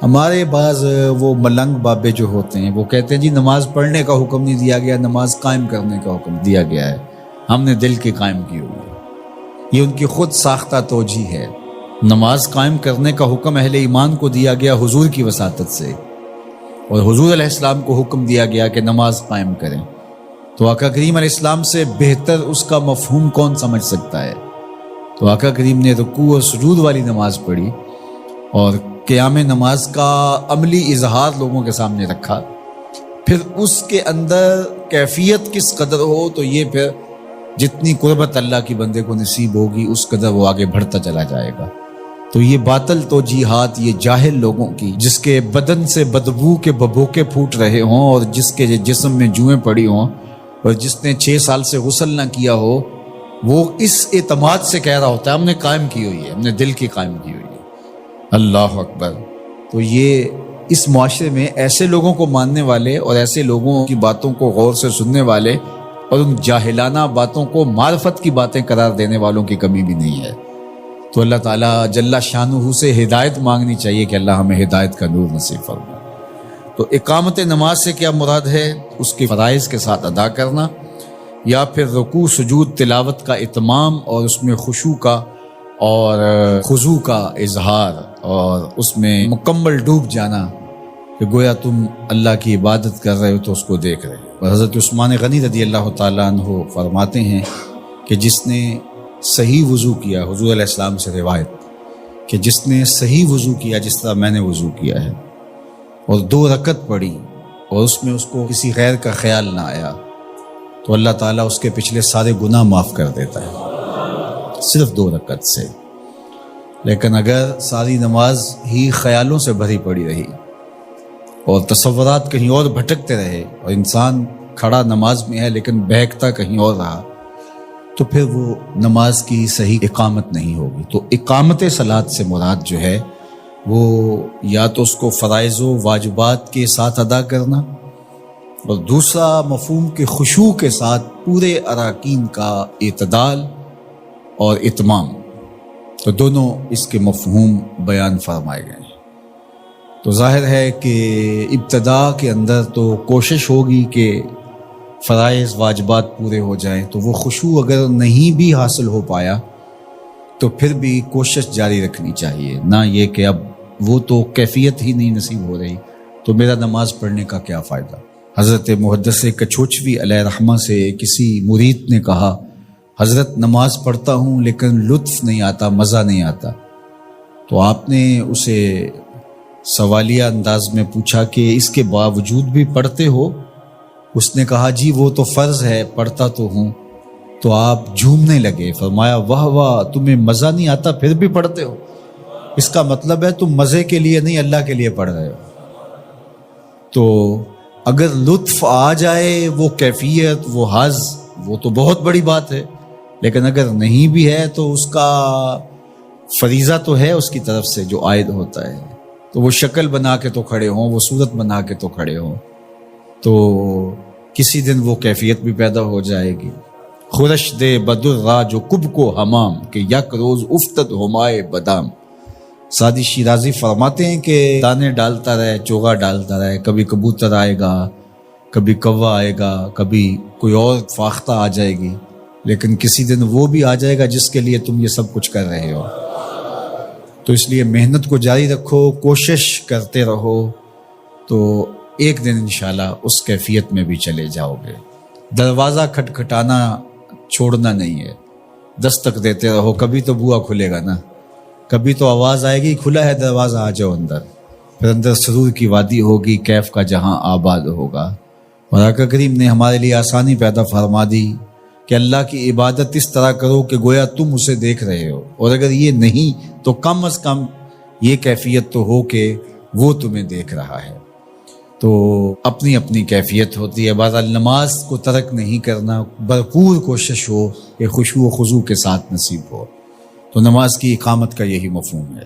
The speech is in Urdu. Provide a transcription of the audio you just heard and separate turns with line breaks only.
ہمارے بعض وہ ملنگ بابے جو ہوتے ہیں وہ کہتے ہیں جی نماز پڑھنے کا حکم نہیں دیا گیا، نماز قائم کرنے کا حکم دیا گیا ہے، ہم نے دل کی قائم کی ہوئی ہے۔ یہ ان کی خود ساختہ توجیہ ہے۔ نماز قائم کرنے کا حکم اہل ایمان کو دیا گیا حضور کی وساطت سے، اور حضور علیہ السلام کو حکم دیا گیا کہ نماز قائم کریں، تو آقا کریم علیہ السلام سے بہتر اس کا مفہوم کون سمجھ سکتا ہے؟ تو آقا کریم نے رکوع اور سجود والی نماز پڑھی اور قیام نماز کا عملی اظہار لوگوں کے سامنے رکھا، پھر اس کے اندر کیفیت کس قدر ہو تو یہ پھر جتنی قربت اللہ کی بندے کو نصیب ہوگی اس قدر وہ آگے بڑھتا چلا جائے گا۔ تو یہ باطل توجیہات یہ جاہل لوگوں کی، جس کے بدن سے بدبو کے ببوکے پھوٹ رہے ہوں اور جس کے جسم میں جوئیں پڑی ہوں اور جس نے 6 سال سے غسل نہ کیا ہو، وہ اس اعتماد سے کہہ رہا ہوتا ہے ہم نے قائم کی ہوئی ہے، ہم نے دل کی قائم کی ہوئی ہے۔ اللہ اکبر۔ تو یہ اس معاشرے میں ایسے لوگوں کو ماننے والے اور ایسے لوگوں کی باتوں کو غور سے سننے والے اور ان جاہلانہ باتوں کو معرفت کی باتیں قرار دینے والوں کی کمی بھی نہیں ہے۔ تو اللہ تعالیٰ جل شانہ سے ہدایت مانگنی چاہیے کہ اللہ ہمیں ہدایت کا نور نصیب فرمائے۔ تو اقامت نماز سے کیا مراد ہے؟ اس کی فرائض کے ساتھ ادا کرنا، یا پھر رکوع سجود تلاوت کا اتمام اور اس میں خشوع کا اور خضوع کا اظہار اور اس میں مکمل ڈوب جانا کہ گویا تم اللہ کی عبادت کر رہے ہو تو اس کو دیکھ رہے ہو۔ اور حضرت عثمان غنی رضی اللہ تعالیٰ عنہ فرماتے ہیں کہ جس نے صحیح وضو کیا، حضور علیہ السلام سے روایت کہ جس نے صحیح وضو کیا جس طرح میں نے وضو کیا ہے اور 2 رکعت پڑھی اور اس میں اس کو کسی غیر کا خیال نہ آیا تو اللہ تعالیٰ اس کے پچھلے سارے گناہ معاف کر دیتا ہے، صرف 2 رکعت سے۔ لیکن اگر ساری نماز ہی خیالوں سے بھری پڑی رہی اور تصورات کہیں اور بھٹکتے رہے اور انسان کھڑا نماز میں ہے لیکن بہکتا کہیں اور رہا تو پھر وہ نماز کی صحیح اقامت نہیں ہوگی۔ تو اقامت صلاۃ سے مراد جو ہے وہ یا تو اس کو فرائض و واجبات کے ساتھ ادا کرنا، اور دوسرا مفہوم کے خشوع کے ساتھ پورے اراکین کا اعتدال اور اتمام، تو دونوں اس کے مفہوم بیان فرمائے گئے ہیں۔ تو ظاہر ہے کہ ابتدا کے اندر تو کوشش ہوگی کہ فرائض واجبات پورے ہو جائیں، تو وہ خشوع اگر نہیں بھی حاصل ہو پایا تو پھر بھی کوشش جاری رکھنی چاہیے، نہ یہ کہ اب وہ تو کیفیت ہی نہیں نصیب ہو رہی تو میرا نماز پڑھنے کا کیا فائدہ۔ حضرت محدث کچھوچوی علیہ رحمہ سے کسی مرید نے کہا حضرت نماز پڑھتا ہوں لیکن لطف نہیں آتا، مزہ نہیں آتا۔ تو آپ نے اسے سوالیہ انداز میں پوچھا کہ اس کے باوجود بھی پڑھتے ہو؟ اس نے کہا جی وہ تو فرض ہے، پڑھتا تو ہوں۔ تو آپ جھومنے لگے، فرمایا واہ واہ، تمہیں مزہ نہیں آتا پھر بھی پڑھتے ہو؟ اس کا مطلب ہے تم مزے کے لیے نہیں اللہ کے لیے پڑھ رہے ہو۔ تو اگر لطف آ جائے، وہ کیفیت، وہ حظ، وہ تو بہت بڑی بات ہے، لیکن اگر نہیں بھی ہے تو اس کا فریضہ تو ہے اس کی طرف سے جو عائد ہوتا ہے، تو وہ شکل بنا کے تو کھڑے ہوں، وہ صورت بنا کے تو کھڑے ہوں، تو کسی دن وہ کیفیت بھی پیدا ہو جائے گی۔ خورش دے بدر را جو کب کو حمام کہ یک روز افتد ہمائے بدام۔ سعدی شیرازی فرماتے ہیں کہ دانے ڈالتا رہے، چوغا ڈالتا رہے، کبھی کبوتر آئے گا، کبھی کوا آئے گا، کبھی کوئی اور فاختہ آ جائے گی، لیکن کسی دن وہ بھی آ جائے گا جس کے لیے تم یہ سب کچھ کر رہے ہو۔ تو اس لیے محنت کو جاری رکھو، کوشش کرتے رہو، تو ایک دن انشاءاللہ اس کیفیت میں بھی چلے جاؤ گے۔ دروازہ کھٹکھٹانا چھوڑنا نہیں ہے، دستک دیتے رہو، کبھی تو بوا کھلے گا نا، کبھی تو آواز آئے گی کھلا ہے دروازہ آ جاؤ اندر، پھر اندر سرور کی وادی ہوگی، کیف کا جہاں آباد ہوگا۔ اور آقا کریم نے ہمارے لیے آسانی پیدا فرما دی کہ اللہ کی عبادت اس طرح کرو کہ گویا تم اسے دیکھ رہے ہو، اور اگر یہ نہیں تو کم از کم یہ کیفیت تو ہو کہ وہ تمہیں دیکھ رہا ہے۔ تو اپنی اپنی کیفیت ہوتی ہے، بہرحال نماز کو ترک نہیں کرنا، بھرپور کوشش ہو کہ خشوع و خضوع کے ساتھ نصیب ہو۔ تو نماز کی اقامت کا یہی مفہوم ہے۔